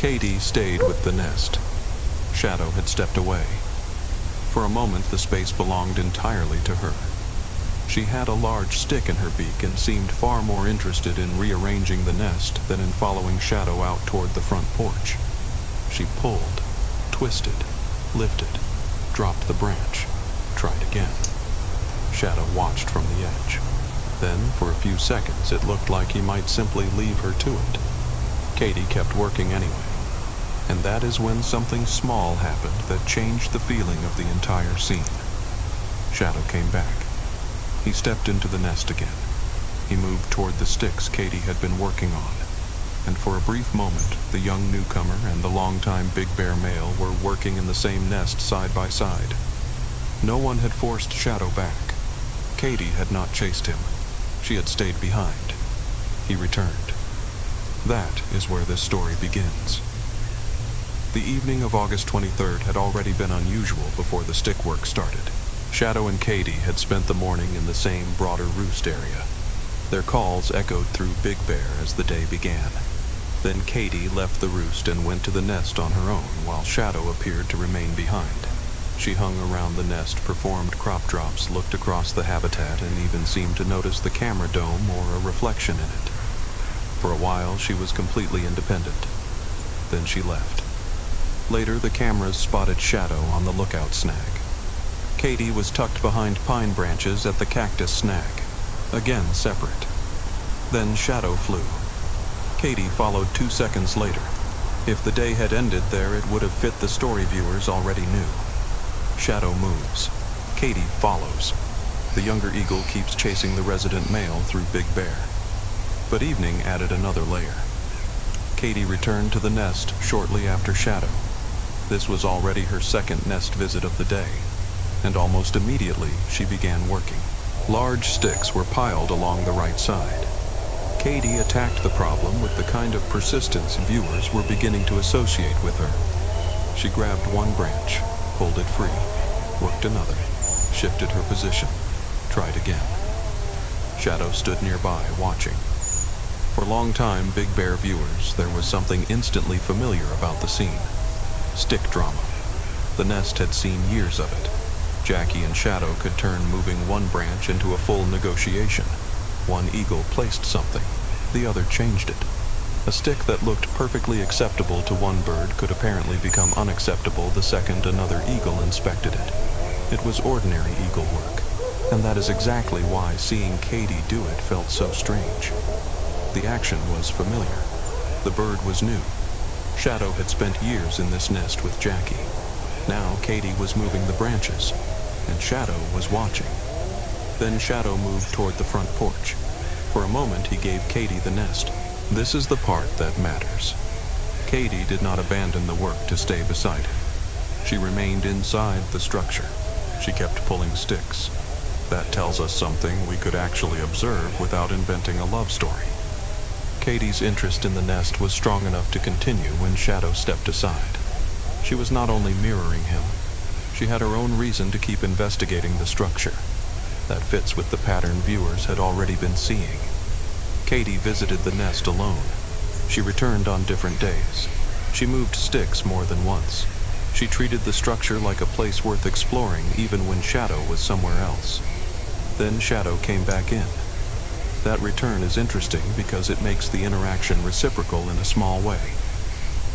Kaydee stayed with the nest. Shadow had stepped away. For a moment, the space belonged entirely to her. She had a large stick in her beak and seemed far more interested in rearranging the nest than in following Shadow out toward the front porch. She pulled, twisted, lifted, dropped the branch, tried again. Shadow watched from the edge. Then, for a few seconds, it looked like he might simply leave her to it. Kaydee kept working anyway. And that is when something small happened that changed the feeling of the entire scene. Shadow came back. He stepped into the nest again. He moved toward the sticks Kaydee had been working on. And for a brief moment, the young newcomer and the longtime big bear male were working in the same nest side by side. No one had forced Shadow back. Kaydee had not chased him. She had stayed behind. He returned. That is where this story begins. The evening of August 23rd had already been unusual before the stick work started. Shadow and Kaydee had spent the morning in the same broader roost area. Their calls echoed through Big Bear as the day began. Then Kaydee left the roost and went to the nest on her own, while Shadow appeared to remain behind. She hung around the nest, performed crop drops, looked across the habitat, and even seemed to notice the camera dome or a reflection in it. For a while, she was completely independent. Then she left. Later, the cameras spotted Shadow on the lookout snag. Kaydee was tucked behind pine branches at the cactus snag, again separate. Then Shadow flew. Kaydee followed 2 seconds later. If the day had ended there, it would have fit the story viewers already knew. Shadow moves. Kaydee follows. The younger eagle keeps chasing the resident male through Big Bear. But evening added another layer. Kaydee returned to the nest shortly after Shadow. This was already her second nest visit of the day, and almost immediately she began working. Large sticks were piled along the right side. Kaydee attacked the problem with the kind of persistence viewers were beginning to associate with her. She grabbed one branch, pulled it free, worked another, shifted her position, tried again. Shadow stood nearby, watching. For a long time, Big Bear viewers, there was something instantly familiar about the scene. Stick drama. The nest had seen years of it. Jackie and Shadow could turn moving one branch into a full negotiation. One eagle placed something, the other changed it. A stick that looked perfectly acceptable to one bird could apparently become unacceptable the second another eagle inspected it. It was ordinary eagle work, and that is exactly why seeing Kaydee do it felt so strange. The action was familiar. The bird was new. Shadow had spent years in this nest with Jackie. Now Kaydee was moving the branches, and Shadow was watching. Then Shadow moved toward the front porch. For a moment he gave Kaydee the nest. This is the part that matters. Kaydee did not abandon the work to stay beside him. She remained inside the structure. She kept pulling sticks. That tells us something we could actually observe without inventing a love story. Kaydee's interest in the nest was strong enough to continue when Shadow stepped aside. She was not only mirroring him, she had her own reason to keep investigating the structure. That fits with the pattern viewers had already been seeing. Kaydee visited the nest alone. She returned on different days. She moved sticks more than once. She treated the structure like a place worth exploring even when Shadow was somewhere else. Then Shadow came back in. That return is interesting because it makes the interaction reciprocal in a small way.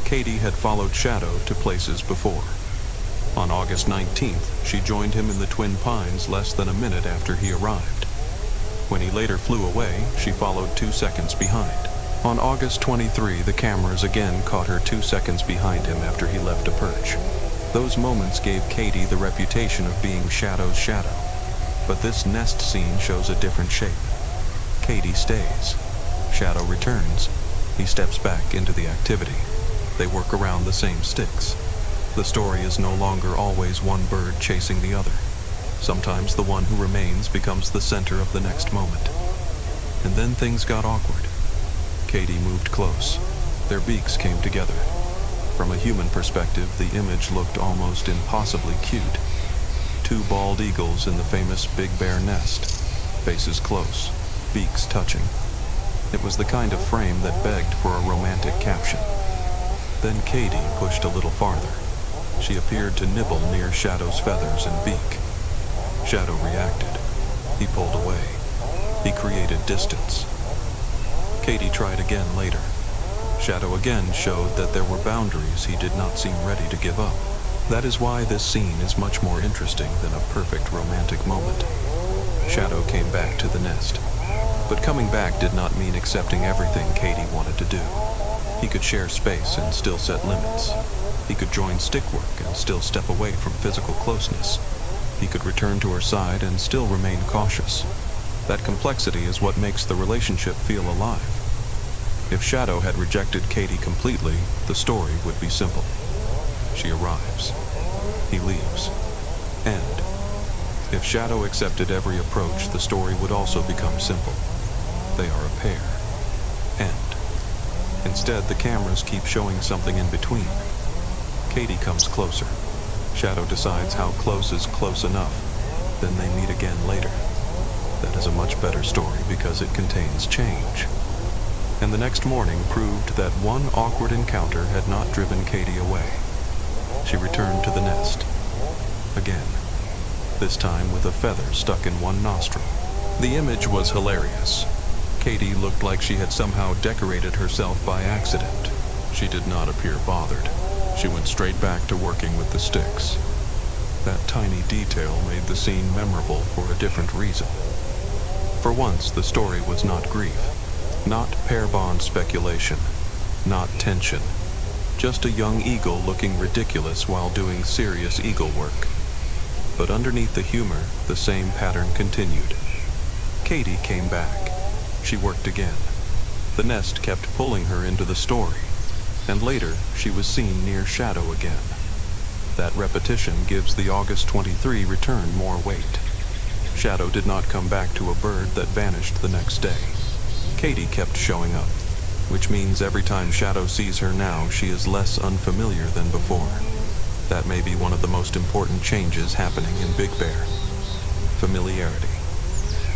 Kaydee had followed Shadow to places before. On August 19th, she joined him in the Twin Pines less than a minute after he arrived. When he later flew away, she followed 2 seconds behind. On August 23, the cameras again caught her 2 seconds behind him after he left a perch. Those moments gave Kaydee the reputation of being Shadow's shadow. But this nest scene shows a different shape. Kaydee stays. Shadow returns. He steps back into the activity. They work around the same sticks. The story is no longer always one bird chasing the other. Sometimes the one who remains becomes the center of the next moment. And then things got awkward. Kaydee moved close. Their beaks came together. From a human perspective, the image looked almost impossibly cute. 2 bald eagles in the famous Big Bear nest, faces close, beaks touching. It was the kind of frame that begged for a romantic caption. Then Kaydee pushed a little farther. She appeared to nibble near Shadow's feathers and beak. Shadow reacted. He pulled away. He created distance. Kaydee tried again later. Shadow again showed that there were boundaries he did not seem ready to give up. That is why this scene is much more interesting than a perfect romantic moment. Shadow came back to the nest. But coming back did not mean accepting everything Kaydee wanted to do. He could share space and still set limits. He could join stick work and still step away from physical closeness. He could return to her side and still remain cautious. That complexity is what makes the relationship feel alive. If Shadow had rejected Kaydee completely, the story would be simple. She arrives. He leaves. End. If Shadow accepted every approach, the story would also become simple. They are a pair. End. Instead, the cameras keep showing something in between. Kaydee comes closer. Shadow decides how close is close enough. Then they meet again later. That is a much better story because it contains change. And the next morning proved that one awkward encounter had not driven Kaydee away. She returned to the nest. Again. This time with a feather stuck in one nostril. The image was hilarious. Kaydee looked like she had somehow decorated herself by accident. She did not appear bothered. She went straight back to working with the sticks. That tiny detail made the scene memorable for a different reason. For once, the story was not grief, not pair bond speculation, not tension. Just a young eagle looking ridiculous while doing serious eagle work. But underneath the humor, the same pattern continued. Kaydee came back. She worked again. The nest kept pulling her into the story, and later she was seen near Shadow again. That repetition gives the August 23 return more weight. Shadow did not come back to a bird that vanished the next day. Kaydee kept showing up, which means every time Shadow sees her now, she is less unfamiliar than before. That may be one of the most important changes happening in Big Bear. Familiarity.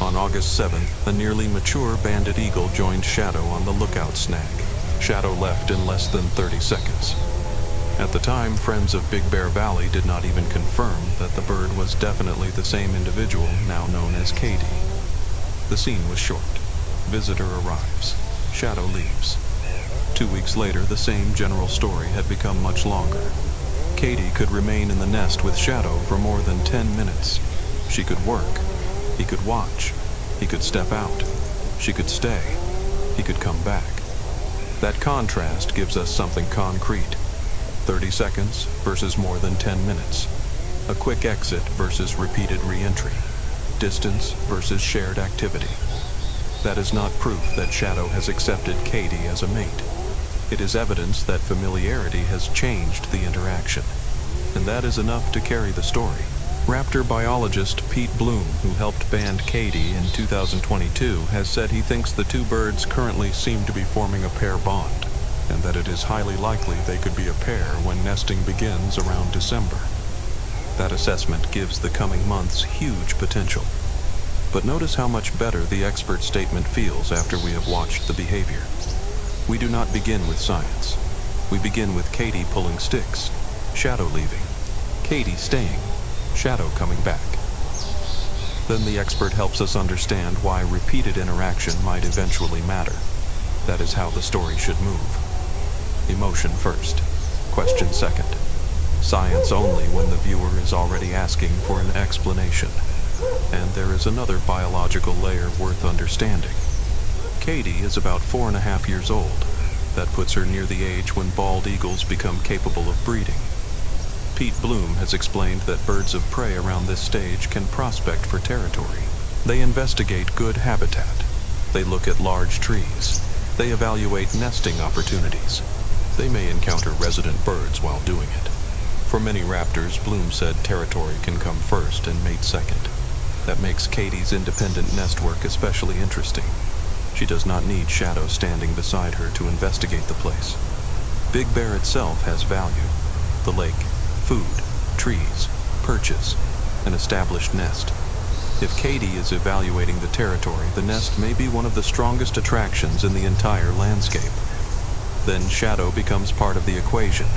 On August 7th, a nearly mature banded eagle joined Shadow on the lookout snag. Shadow left in less than 30 seconds. At the time, friends of Big Bear Valley did not even confirm that the bird was definitely the same individual now known as Kaydee. The scene was short. Visitor arrives. Shadow leaves. 2 weeks later, the same general story had become much longer. Kaydee could remain in the nest with Shadow for more than 10 minutes. She could work. He could watch. He could step out. She could stay. He could come back. That contrast gives us something concrete. 30 seconds versus more than 10 minutes. A quick exit versus repeated re-entry. Distance versus shared activity. That is not proof that Shadow has accepted Kaydee as a mate. It is evidence that familiarity has changed the interaction. And that is enough to carry the story. Raptor biologist Pete Bloom, who helped band Kaydee in 2022, has said he thinks the two birds currently seem to be forming a pair bond, and that it is highly likely they could be a pair when nesting begins around December. That assessment gives the coming months huge potential. But notice how much better the expert statement feels after we have watched the behavior. We do not begin with science. We begin with Kaydee pulling sticks, Shadow leaving, Kaydee staying, Shadow coming back. Then the expert helps us understand why repeated interaction might eventually matter. That is how the story should move. Emotion first, question second. Science only when the viewer is already asking for an explanation. And there is another biological layer worth understanding. Kaydee is about 4.5 years old. That puts her near the age when bald eagles become capable of breeding. Pete Bloom has explained that birds of prey around this stage can prospect for territory. They investigate good habitat. They look at large trees. They evaluate nesting opportunities. They may encounter resident birds while doing it. For many raptors, Bloom said territory can come first and mate second. That makes Kaydee's independent nest work especially interesting. She does not need Shadow standing beside her to investigate the place. Big Bear itself has value. The lake, food, trees, perches, an established nest. If Kaydee is evaluating the territory, the nest may be one of the strongest attractions in the entire landscape. Then shadow becomes part of the equation,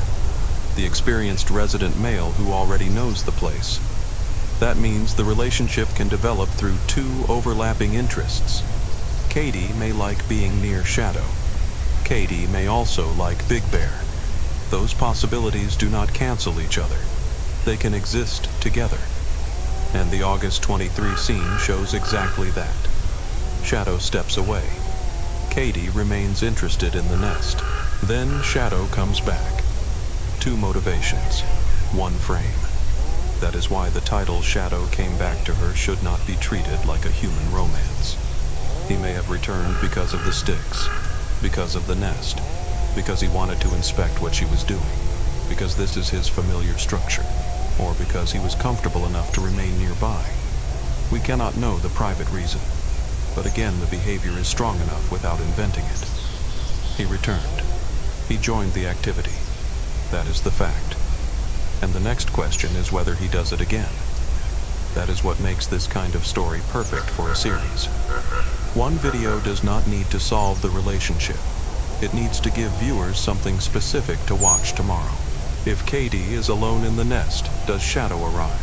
the experienced resident male who already knows the place. That means the relationship can develop through two overlapping interests. Kaydee may like being near Shadow. Kaydee may also like Big Bear. Those possibilities do not cancel each other. They can exist together. And the August 23 scene shows exactly that. Shadow steps away. Kaydee remains interested in the nest. Then Shadow comes back. Two motivations, one frame. That is why the title Shadow Came Back to Her should not be treated like a human romance. He may have returned because of the sticks, because of the nest, because he wanted to inspect what she was doing, because this is his familiar structure, or because he was comfortable enough to remain nearby. We cannot know the private reason, but again the behavior is strong enough without inventing it. He returned. He joined the activity. That is the fact. And the next question is whether he does it again. That is what makes this kind of story perfect for a series. One video does not need to solve the relationship. It needs to give viewers something specific to watch tomorrow. If Kaydee is alone in the nest, does Shadow arrive?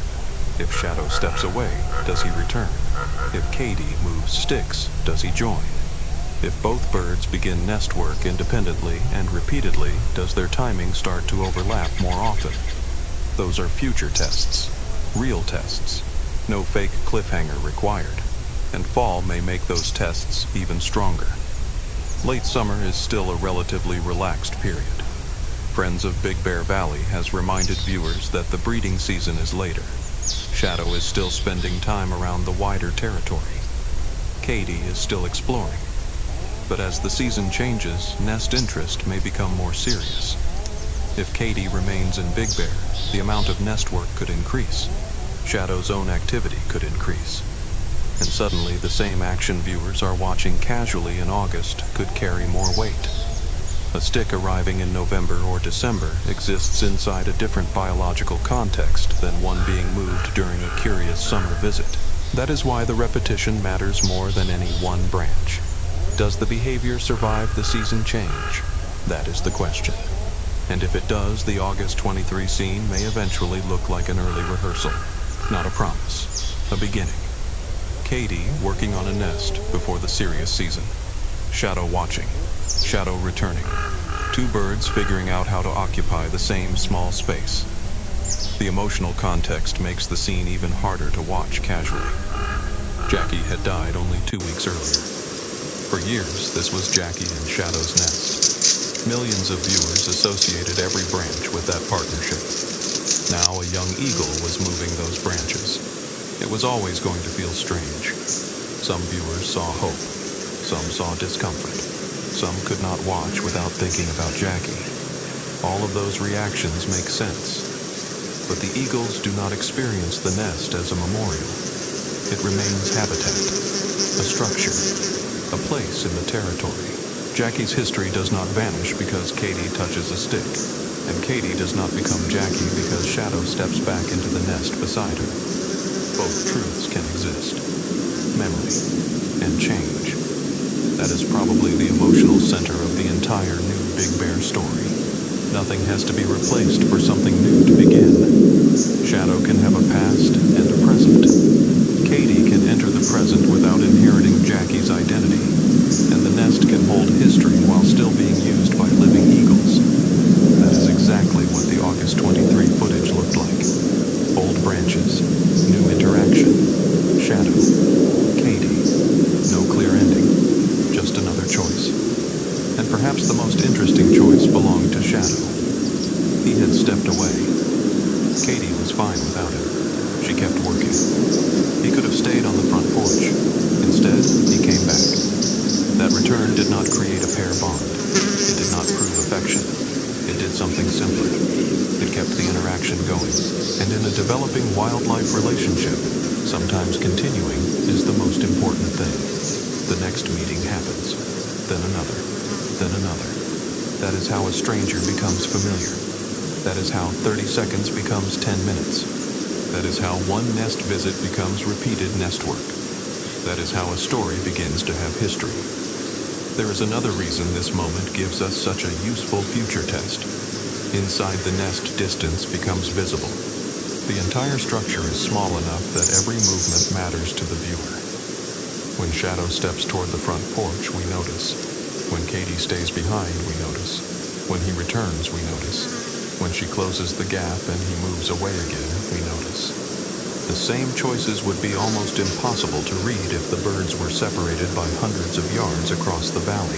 If Shadow steps away, does he return? If Kaydee moves sticks, does he join? If both birds begin nest work independently and repeatedly, does their timing start to overlap more often? Those are future tests, real tests. No fake cliffhanger required. And fall may make those tests even stronger. Late summer is still a relatively relaxed period. Friends of Big Bear Valley has reminded viewers that the breeding season is later. Shadow is still spending time around the wider territory. Kaydee is still exploring. But as the season changes, nest interest may become more serious. If Kaydee remains in Big Bear, the amount of nest work could increase. Shadow's own activity could increase. And suddenly the same action viewers are watching casually in August could carry more weight. A stick arriving in November or December exists inside a different biological context than one being moved during a curious summer visit. That is why the repetition matters more than any one branch. Does the behavior survive the season change? That is the question. And if it does, the August 23 scene may eventually look like an early rehearsal. Not a promise, a beginning. Kaydee working on a nest before the serious season. Shadow watching, Shadow returning. Two birds figuring out how to occupy the same small space. The emotional context makes the scene even harder to watch casually. Jackie had died only 2 weeks earlier. For years, this was Jackie and Shadow's nest. Millions of viewers associated every branch with that partnership. Now a young eagle was moving those branches. It was always going to feel strange. Some viewers saw hope. Some saw discomfort. Some could not watch without thinking about Jackie. All of those reactions make sense. But the eagles do not experience the nest as a memorial. It remains habitat, a structure, a place in the territory. Jackie's history does not vanish because Kaydee touches a stick, and Kaydee does not become Jackie because Shadow steps back into the nest beside her. Both truths can exist. Memory and change. That is probably the emotional center of the entire new Big Bear story. Nothing has to be replaced for something new to begin. Shadow can have a past and a present. Kaydee can enter the present without inheriting Jackie's identity. And the nest can hold history while still being used by living eagles. That is exactly what the August 23 footage looked like. Old branches, new interaction, Shadow, Kaydee. No clear ending, just another choice. And perhaps the most interesting choice belonged to Shadow. He had stepped away. Kaydee was fine without him. She kept working. He could have stayed on the front porch. Instead, he came back. That return did not create a pair bond. It did not prove affection. It did something simpler. It kept the interaction going. And in a developing wildlife relationship, sometimes continuing is the most important thing. The next meeting happens. Then another. Then another. That is how a stranger becomes familiar. That is how 30 seconds becomes 10 minutes. That is how one nest visit becomes repeated nest work. That is how a story begins to have history. There is another reason this moment gives us such a useful future test. Inside the nest, distance becomes visible. The entire structure is small enough that every movement matters to the viewer. When Shadow steps toward the front porch, we notice. When Kaydee stays behind, we notice. When he returns, we notice. When she closes the gap and he moves away again, we notice. The same choices would be almost impossible to read if the birds were separated by hundreds of yards across the valley.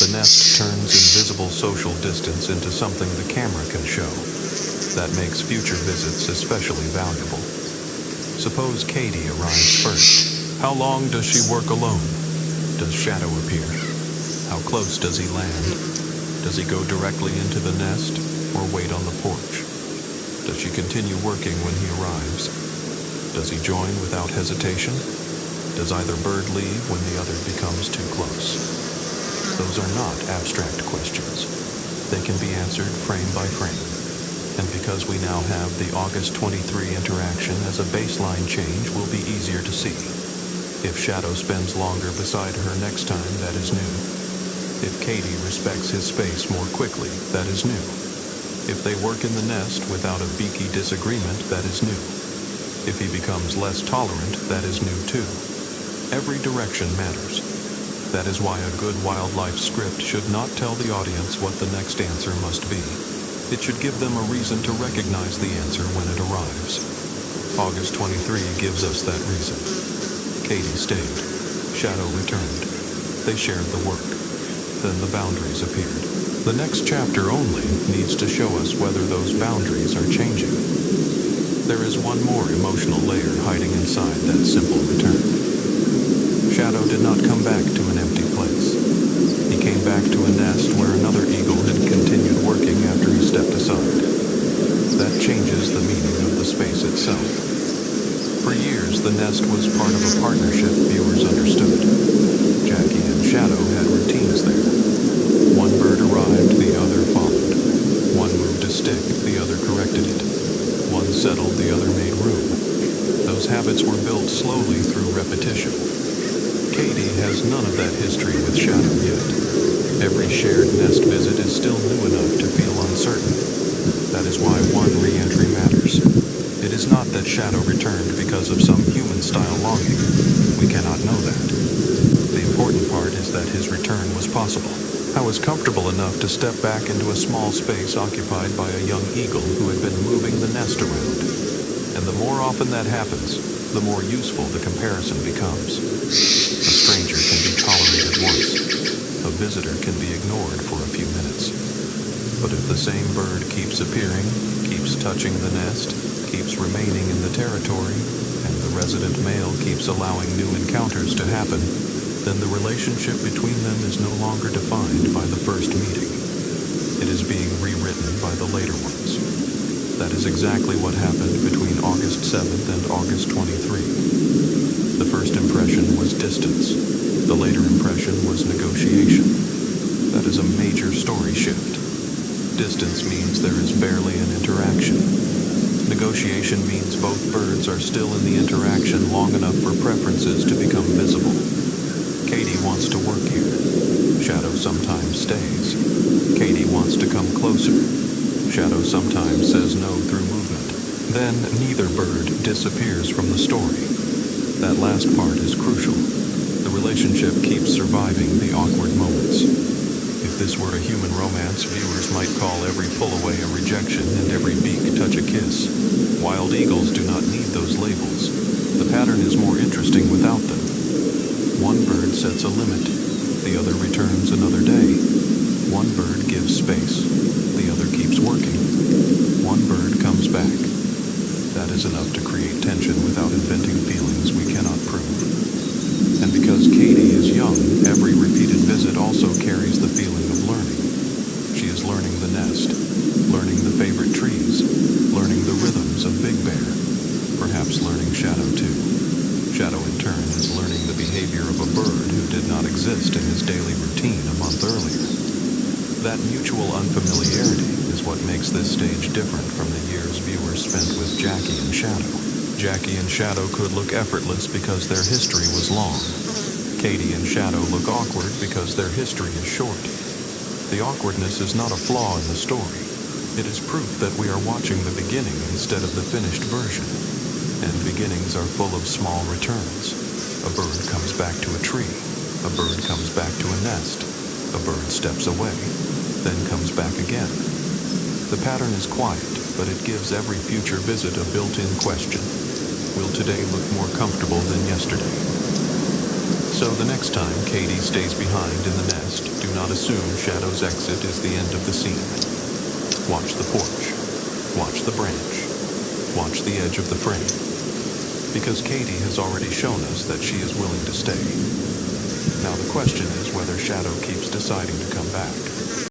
The nest turns invisible social distance into something the camera can show. That makes future visits especially valuable. Suppose Kaydee arrives first. How long does she work alone? Does Shadow appear? How close does he land? Does he go directly into the nest or wait on the porch? Does she continue working when he arrives? Does he join without hesitation? Does either bird leave when the other becomes too close? Those are not abstract questions. They can be answered frame by frame. And because we now have the August 23 interaction as a baseline change, will be easier to see. If Shadow spends longer beside her next time, that is new. If Kaydee respects his space more quickly, that is new. If they work in the nest without a beaky disagreement, that is new. If he becomes less tolerant, that is new too. Every direction matters. That is why a good wildlife script should not tell the audience what the next answer must be. It should give them a reason to recognize the answer when it arrives. August 23 gives us that reason. Kaydee stayed. Shadow returned. They shared the work. Then the boundaries appeared. The next chapter only needs to show us whether those boundaries are changing. There is one more emotional layer hiding inside that simple return. Shadow did not come back to an empty place. He came back to a nest where another eagle had continued working after he stepped aside. That changes the meaning of the space itself. For years, the nest was part of a partnership viewers understood. Jackie and Shadow had routines there. One bird arrived, the other followed. One moved a stick, the other corrected it. One settled, the other made room. Those habits were built slowly through repetition. Kaydee has none of that history with Shadow yet. Every shared nest visit is still new enough to feel uncertain. That is why one re-entry matters. It is not that Shadow returned because of some human-style longing. We cannot know that. The important part is that his return was possible. I was comfortable enough to step back into a small space occupied by a young eagle who had been moving the nest around. And the more often that happens, the more useful the comparison becomes. A stranger can be tolerated once. A visitor can be ignored for a few minutes. But if the same bird keeps appearing, keeps touching the nest, keeps remaining in the territory, and the resident male keeps allowing new encounters to happen, then the relationship between them is no longer defined by the first meeting. It is being rewritten by the later ones. That is exactly what happened between August 7th and August 23. The first impression was distance. The later impression was negotiation. That is a major story shift. Distance means there is barely an interaction. Negotiation means both birds are still in the interaction long enough for preferences to become visible. Kaydee wants to work here. Shadow sometimes stays. Kaydee wants to come closer. Shadow sometimes says no through movement. Then neither bird disappears from the story. That last part is crucial. The relationship keeps surviving the awkward moments. If this were a human romance, viewers might call every pull away a rejection and every beak touch a kiss. Wild eagles do not need those labels. The pattern is more interesting without them. One bird sets a limit. The other returns another day. One bird gives space. The other keeps working. One bird comes back. That is enough to create tension without inventing feelings we cannot prove. And because Kaydee is young, every repeated visit also carries the feeling of learning. She is learning the nest, learning the favorite trees, learning the rhythms of Big Bear, perhaps learning Shadow too. Shadow in turn is learning the behavior of a bird who did not exist in his daily routine a month earlier. That mutual unfamiliarity is what makes this stage different from the years viewers spent with Jackie and Shadow. Jackie and Shadow could look effortless because their history was long. Kaydee and Shadow look awkward because their history is short. The awkwardness is not a flaw in the story. It is proof that we are watching the beginning instead of the finished version. And beginnings are full of small returns. A bird comes back to a tree. A bird comes back to a nest. A bird steps away, then comes back again. The pattern is quiet, but it gives every future visit a built-in question. Will today look more comfortable than yesterday? So the next time Kaydee stays behind in the nest, do not assume Shadow's exit is the end of the scene. Watch the porch. Watch the branch. Watch the edge of the frame. Because Kaydee has already shown us that she is willing to stay. Now the question is whether Shadow keeps deciding to come back.